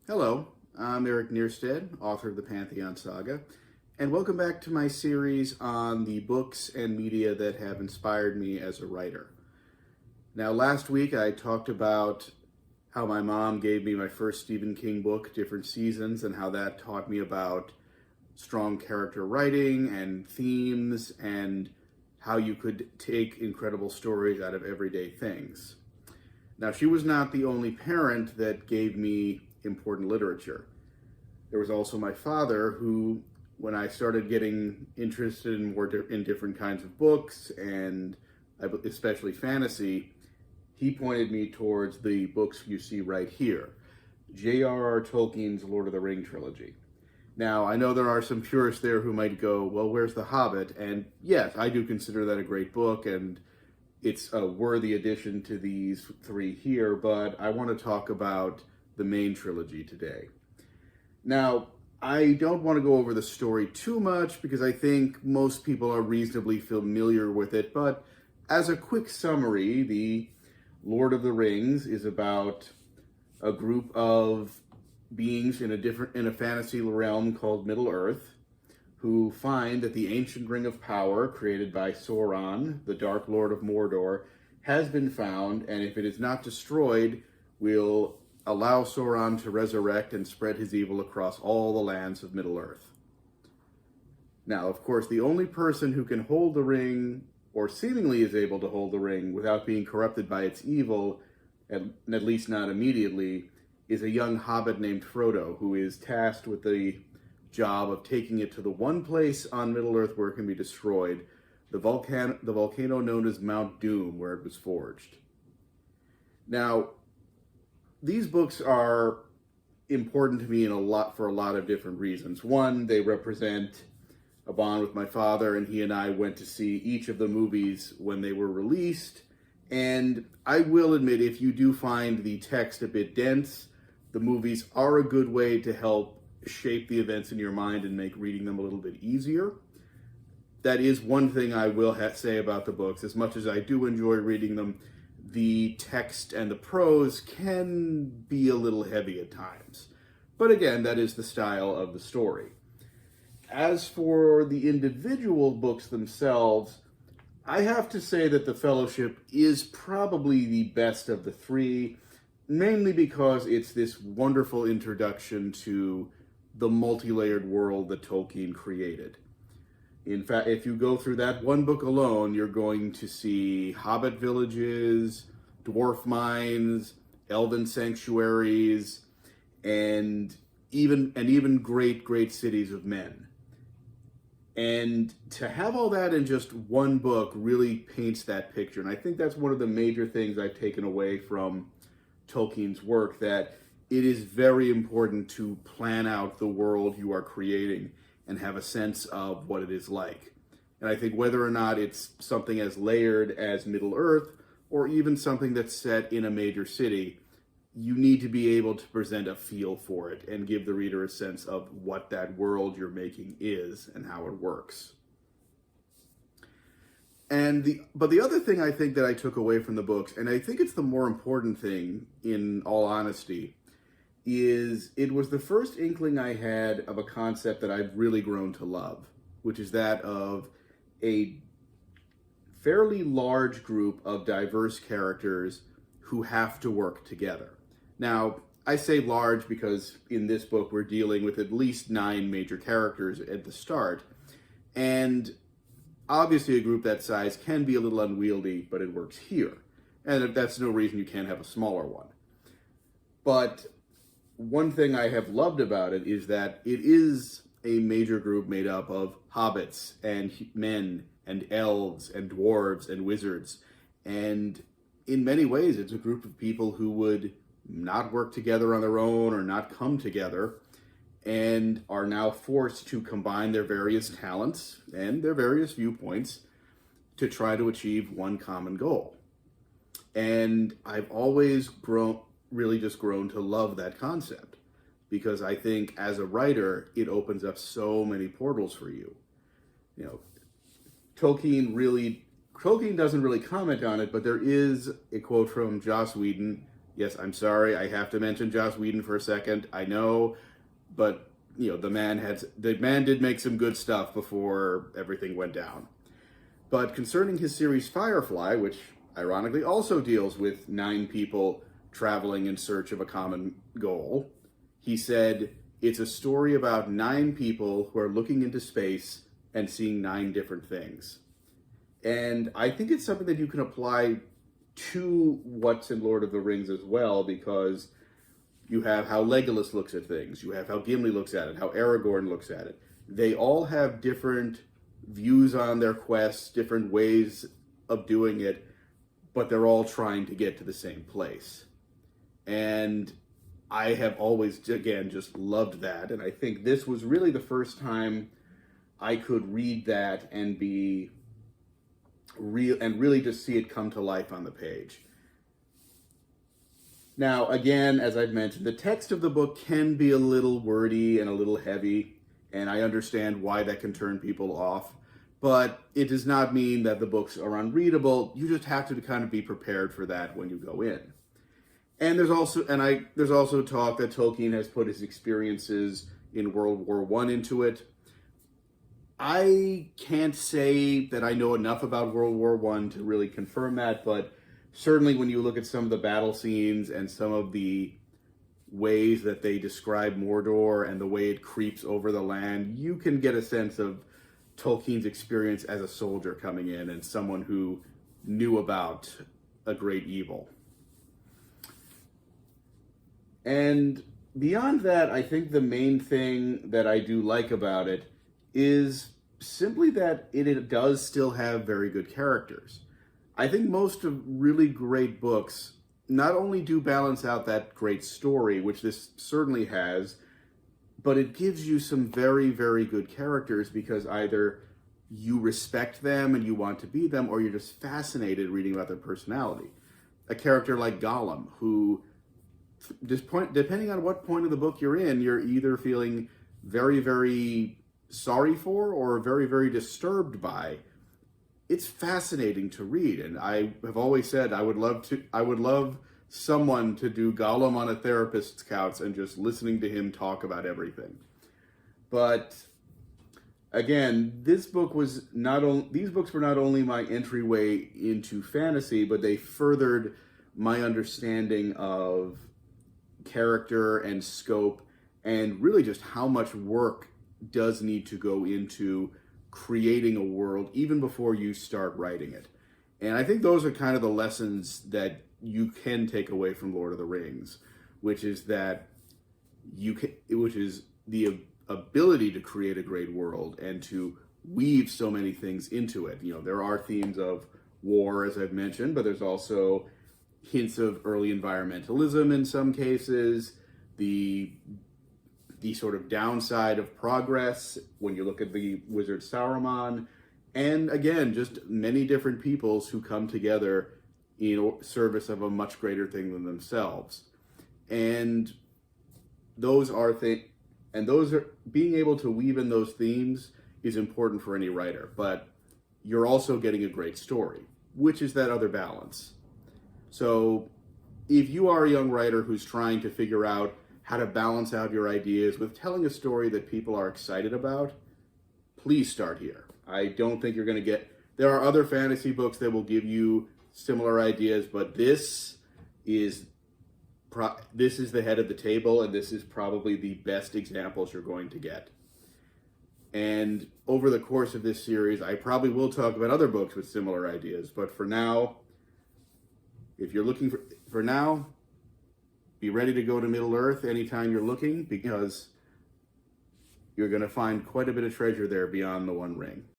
Hello, I'm Eric Nierstead, author of the Pantheon Saga, and welcome back to my series on the books and media that have inspired me as a writer. Now, last week I talked about how my mom gave me my first Stephen King book, Different Seasons, and how that taught me about strong character writing and themes and how you could take incredible stories out of everyday things. Now, she was not the only parent that gave me important literature. There was also my father who, when I started getting interested in different kinds of books, and especially fantasy, he pointed me towards the books you see right here, J.R.R. Tolkien's Lord of the Rings Trilogy. Now, I know there are some purists there who might go, well, where's The Hobbit? And yes, I do consider that a great book, and it's a worthy addition to these three here, but I want to talk about the main trilogy today. Now, I don't want to go over the story too much because I think most people are reasonably familiar with it, but as a quick summary, the Lord of the Rings is about a group of beings in a fantasy realm called Middle-earth who find that the ancient ring of power created by Sauron, the Dark Lord of Mordor, has been found, and if it is not destroyed, will allow Sauron to resurrect and spread his evil across all the lands of Middle-earth. Now, of course, the only person who can hold the ring, or seemingly is able to hold the ring without being corrupted by its evil, at least not immediately, is a young hobbit named Frodo, who is tasked with the job of taking it to the one place on Middle-earth where it can be destroyed, the volcano known as Mount Doom, where it was forged. Now, these books are important to me for a lot of different reasons. One, they represent a bond with my father, and he and I went to see each of the movies when they were released. And I will admit, if you do find the text a bit dense, the movies are a good way to help shape the events in your mind and make reading them a little bit easier. That is one thing I will say about the books. As much as I do enjoy reading them, the text and the prose can be a little heavy at times. But again, that is the style of the story. As for the individual books themselves, I have to say that The Fellowship is probably the best of the three, mainly because it's this wonderful introduction to the multi-layered world that Tolkien created. In fact, if you go through that one book alone, you're going to see hobbit villages, dwarf mines, elven sanctuaries, and even great cities of men. And to have all that in just one book really paints that picture. And I think that's one of the major things I've taken away from Tolkien's work, that it is very important to plan out the world you are creating and have a sense of what it is like. And I think whether or not it's something as layered as Middle-earth, or even something that's set in a major city, you need to be able to present a feel for it and give the reader a sense of what that world you're making is and how it works. But the other thing I think that I took away from the books, and I think it's the more important thing in all honesty, is it was the first inkling I had of a concept that I've really grown to love, which is that of a fairly large group of diverse characters who have to work together. Now, I say large because in this book we're dealing with at least 9 major characters at the start, and obviously a group that size can be a little unwieldy, but it works here. And that's no reason you can't have a smaller one. But one thing I have loved about it is that it is a major group made up of hobbits and men and elves and dwarves and wizards. And in many ways, it's a group of people who would not work together on their own or not come together, and are now forced to combine their various talents and their various viewpoints to try to achieve one common goal. And I've always really just grown to love that concept, because I think as a writer, it opens up so many portals for you. You know, Tolkien doesn't really comment on it, but there is a quote from Joss Whedon Yes, I'm sorry, I have to mention Joss Whedon for a second. I know, but the man did make some good stuff before everything went down. But concerning his series Firefly, which ironically also deals with 9 people traveling in search of a common goal, he said it's a story about 9 people who are looking into space and seeing 9 different things. And I think it's something that you can apply to what's in Lord of the Rings as well, because you have how Legolas looks at things, you have how Gimli looks at it, how Aragorn looks at it. They all have different views on their quests, different ways of doing it, but they're all trying to get to the same place. And I have always, again, just loved that. And I think this was really the first time I could read that and be real and really just see it come to life on the page. Now, again, as I've mentioned, the text of the book can be a little wordy and a little heavy, and I understand why that can turn people off, but it does not mean that the books are unreadable. You just have to kind of be prepared for that when you go in. And there's also talk that Tolkien has put his experiences in World War I into it. I can't say that I know enough about World War I to really confirm that, but certainly when you look at some of the battle scenes and some of the ways that they describe Mordor and the way it creeps over the land, you can get a sense of Tolkien's experience as a soldier coming in and someone who knew about a great evil. And beyond that, I think the main thing that I do like about it is simply that it does still have very good characters. I think most of really great books not only do balance out that great story, which this certainly has, but it gives you some very, very good characters because either you respect them and you want to be them, or you're just fascinated reading about their personality. A character like Gollum, who, depending on what point of the book you're in, you're either feeling very, very sorry for or very, very disturbed by. It's fascinating to read, and I have always said I would love someone to do Gollum on a therapist's couch and just listening to him talk about everything. But again, these books were not only my entryway into fantasy, but they furthered my understanding of character and scope, and really just how much work does need to go into creating a world even before you start writing it. And I think those are kind of the lessons that you can take away from Lord of the Rings, which is the ability to create a great world and to weave so many things into it. There are themes of war, as I've mentioned, but there's also hints of early environmentalism in some cases, the sort of downside of progress when you look at the wizard Saruman, and again, just many different peoples who come together in service of a much greater thing than themselves. And being able to weave in those themes is important for any writer, but you're also getting a great story, which is that other balance. So if you are a young writer who's trying to figure out how to balance out your ideas with telling a story that people are excited about, please start here. I don't think you're going to there are other fantasy books that will give you similar ideas, but this is the head of the table, and this is probably the best examples you're going to get. And over the course of this series, I probably will talk about other books with similar ideas, but for now, if you're looking for now, be ready to go to Middle-earth anytime you're looking, because you're going to find quite a bit of treasure there beyond the One Ring.